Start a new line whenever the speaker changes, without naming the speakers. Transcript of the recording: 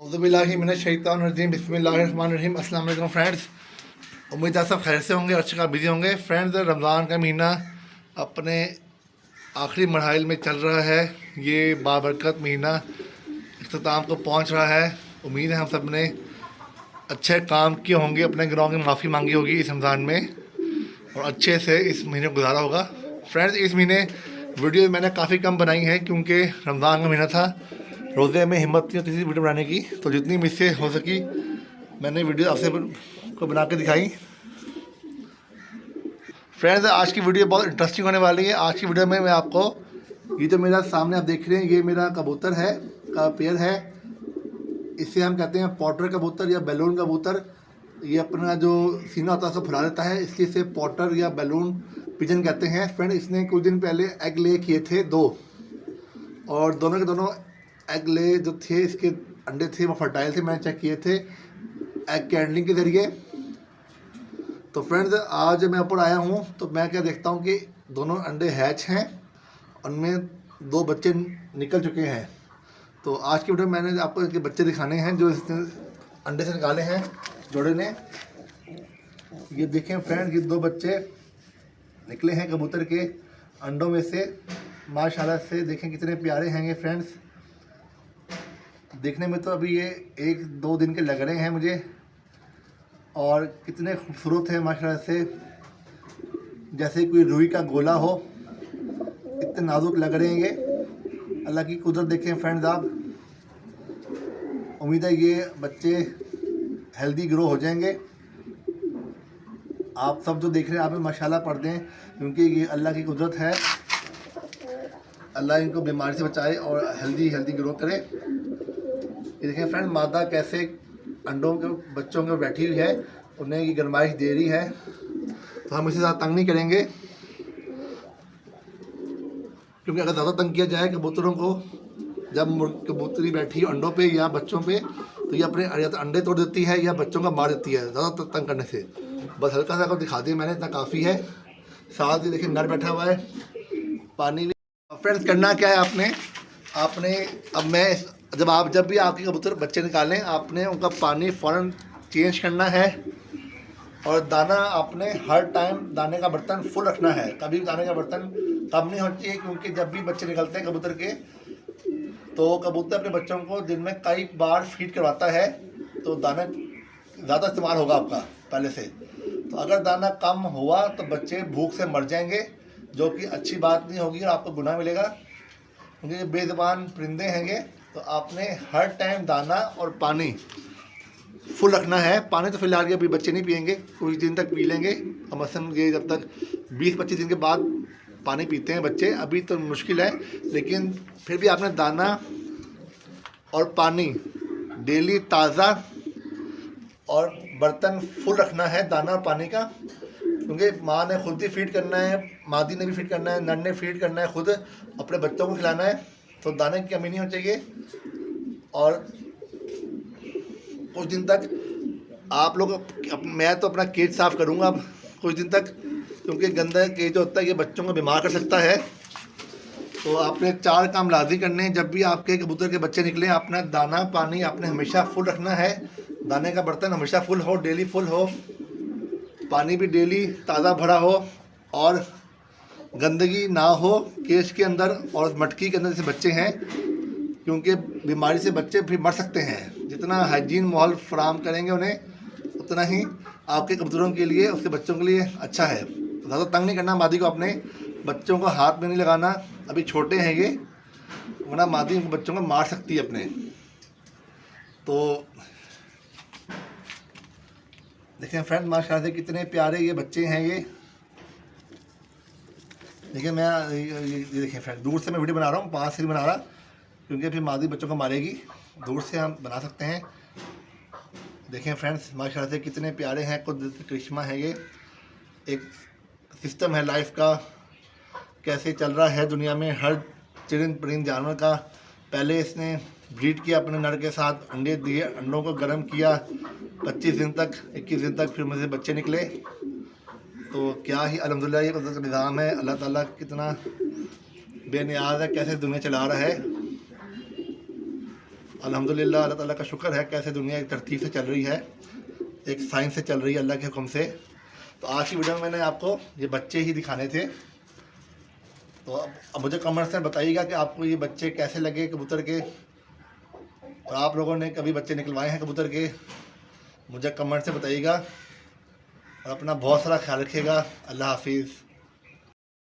औज़ुबिल्लाहिमिनश्शैतानिर्रजीम बिस्मिल्लाहिर्रहमानिर्रहीम। अस्सलाम वालेकुम फ्रेंड्स, उम्मीद है सब खैर से होंगे, अच्छे का बिजी होंगे। फ्रेंड्स, रमज़ान का महीना अपने आखिरी मरहल में चल रहा है। ये बाबरकत महीना इख्तिताम को पहुंच रहा है। उम्मीद है हम सब ने अच्छे काम किए होंगे, अपने गुनाहों की माफ़ी मांगी होगी इस रमज़ान में और अच्छे से इस महीने को गुजारा होगा। फ्रेंड्स, इस महीने वीडियो मैंने काफ़ी कम बनाई है क्योंकि रमज़ान का महीना था, रोज़े में हिम्मत नहीं होती थी वीडियो बनाने की, तो जितनी मुझसे हो सकी मैंने वीडियो आपसे को बना के दिखाई। फ्रेंड्स, आज की वीडियो बहुत इंटरेस्टिंग होने वाली है। आज की वीडियो में मैं आपको, ये जो मेरा सामने आप देख रहे हैं, ये मेरा कबूतर है का पेयर है। इसे हम कहते हैं पॉटर कबूतर या बैलून कबूतर। ये अपना जो सीना होता है उसको फुला देता है, इसलिए इसे पॉटर या बैलून पिजन कहते हैं। फ्रेंड, इसने कुछ दिन पहले एग ले किए थे 2, और दोनों के दोनों एग ले जो थे, इसके अंडे थे वो फर्टाइल थे। मैंने चेक किए थे एग कैंडलिंग के ज़रिए। तो फ्रेंड्स, आज मैं ऊपर आया हूँ तो मैं क्या देखता हूँ कि दोनों अंडे हैच हैं, उनमें 2 बच्चे निकल चुके हैं। तो आज की वीडियो में मैंने आपको इनके बच्चे दिखाने हैं जो इसने अंडे से निकाले हैं जोड़े ने। ये देखें फ्रेंड्स, ये 2 बच्चे निकले हैं कबूतर के अंडों में से। माशाल्लाह से देखें कितने प्यारे हैं ये फ्रेंड्स। देखने में तो अभी ये 1-2 दिन के लग रहे हैं मुझे, और कितने खूबसूरत हैं माशाल्लाह से, जैसे कोई रुई का गोला हो, इतने नाजुक लग रहे हैं ये। अल्लाह की कुदरत देखें फ्रेंड्स आप। उम्मीद है ये बच्चे हेल्दी ग्रो हो जाएंगे। आप सब जो देख रहे हैं आप माशाल्लाह पढ़ दें, क्योंकि ये अल्लाह की कुदरत है। अल्लाह इनको बीमारी से बचाए और हेल्दी ग्रो करे। ये देखें फ्रेंड, मादा कैसे अंडों के बच्चों के बैठी हुई है, उन्हें ये गरमाइश दे रही है। तो हम इसे ज़्यादा तंग नहीं करेंगे, क्योंकि अगर ज़्यादा तंग किया जाए कबूतरों को, जब कबूतरी बैठी अंडों पे या बच्चों पे, तो ये अपने या तो अंडे तोड़ देती है या बच्चों का मार देती है ज़्यादा तंग करने से। बस हल्का सा आपको दिखा दिया मैंने, इतना काफ़ी है। साथ ही देखिए नर बैठा हुआ है, पानी भी। फ्रेंड्स, करना क्या है आपने अब जब भी आपके कबूतर बच्चे निकालें, आपने उनका पानी फ़ौरन चेंज करना है, और दाना आपने हर टाइम दाने का बर्तन फुल रखना है। कभी भी दाने का बर्तन कम नहीं होना चाहिए, क्योंकि जब भी बच्चे निकलते हैं कबूतर के, तो कबूतर अपने बच्चों को दिन में कई बार फीड करवाता है, तो दाना ज़्यादा इस्तेमाल होगा आपका पहले से। तो अगर दाना कम हुआ तो बच्चे भूख से मर जाएंगे, जो कि अच्छी बात नहीं होगी और आपको गुनाह मिलेगा, क्योंकि ये बेज़बान परिंदे हैं ये। तो आपने हर टाइम दाना और पानी फुल रखना है। पानी तो फिलहाल ये अभी बच्चे नहीं पिएंगे, कुछ दिन तक पी लेंगे, कम से कम ये जब तक 20-25 दिन के बाद पानी पीते हैं बच्चे। अभी तो मुश्किल है, लेकिन फिर भी आपने दाना और पानी डेली ताज़ा और बर्तन फुल रखना है दाना और पानी का, क्योंकि माँ ने खुद ही फीड करना है, मादी ने भी फीड करना है, नर ने फीड करना है, खुद अपने बच्चों को खिलाना है। तो दाने की कमी नहीं होनी चाहिए। और कुछ दिन तक आप लोग, मैं तो अपना केज साफ़ करूँगा अब कुछ दिन तक, क्योंकि गंदा केज जो होता है ये बच्चों को बीमार कर सकता है। तो आपने 4 काम लाजमी करने हैं जब भी आपके कबूतर के बच्चे निकले। अपना दाना पानी आपने हमेशा फुल रखना है, दाने का बर्तन हमेशा फुल हो, डेली फुल हो, पानी भी डेली ताज़ा भरा हो, और गंदगी ना हो केज के अंदर और मटकी के अंदर जैसे बच्चे हैं, क्योंकि बीमारी से बच्चे भी मर सकते हैं। जितना हाइजीन माहौल फराहम करेंगे उन्हें, उतना ही आपके कबूतरों के लिए, उसके बच्चों के लिए अच्छा है। ज़्यादा तंग नहीं करना मादी को, अपने बच्चों को हाथ में नहीं लगाना, अभी छोटे हैं ये, वरना मादी बच्चों को मार सकती है अपने। तो देखें फ्रेंड, माशाल्लाह से कितने प्यारे ये बच्चे हैं ये। देखिए मैं ये देखें फ्रेंड, दूर से मैं वीडियो बना रहा हूँ, पास से नहीं बना रहा, क्योंकि फिर मादी बच्चों को मारेगी। दूर से हम बना सकते हैं। देखें फ्रेंड्स, माशाल्लाह से कितने प्यारे हैं, कुदरती करिश्मा है ये। एक सिस्टम है लाइफ का, कैसे चल रहा है दुनिया में हर चरिंद परिंद जानवर का। पहले इसने ब्रीड किया अपने नर के साथ, अंडे दिए, अंडों को गर्म किया 25 दिन तक, 21 दिन तक, फिर मुझे बच्चे निकले। तो क्या ही अल्हम्दुलिल्लाह ये कुदरत का निज़ाम है। अल्लाह ताला कितना बेनियाज़ है, कैसे दुनिया चला रहा है। अल्हम्दुलिल्लाह, अल्लाह ताला का शुक्र है कैसे दुनिया एक तरतीब से चल रही है, एक साइंस से चल रही है अल्लाह के हुक्म से। तो आज की वीडियो में मैंने आपको ये बच्चे ही दिखाने थे। तो अब मुझे कमेंट्स में बताइएगा कि आपको ये बच्चे कैसे लगे कबूतर के, और आप लोगों ने कभी बच्चे निकलवाए हैं कबूतर के, मुझे कमेंट से बताइएगा। और अपना बहुत सारा ख्याल रखिएगा। अल्लाह हाफिज़।